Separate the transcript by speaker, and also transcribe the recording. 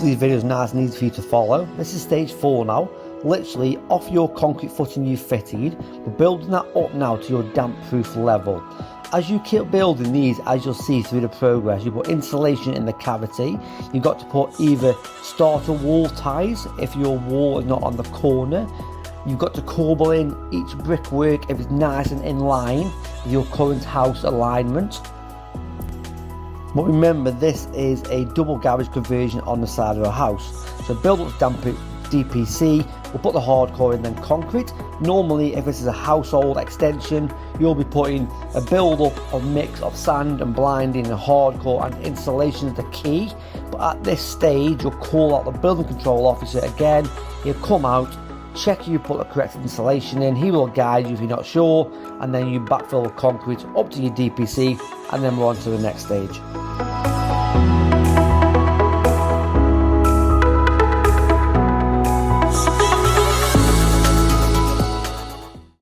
Speaker 1: Hopefully the video is nice and easy for you to follow. This is stage 4 now. Literally off your concrete footing you fitted, we're building that up now to your damp proof level. As you keep building these, as you'll see through the progress, you put insulation in the cavity. You've got to put either starter wall ties if your wall is not on the corner. You've got to cobble in each brickwork if it's nice and in line with your current house alignment. But remember, this is a double garage conversion on the side of a house. So build up damp DPC, we'll put the hardcore in, then concrete. Normally, if this is a household extension, you'll be putting a build up of mix of sand and blinding and hardcore, and insulation is the key. But at this stage, you'll call out the building control officer again. He'll come out, check you put the correct insulation in, he will guide you if you're not sure, and then you backfill the concrete up to your DPC, and then we're on to the next stage.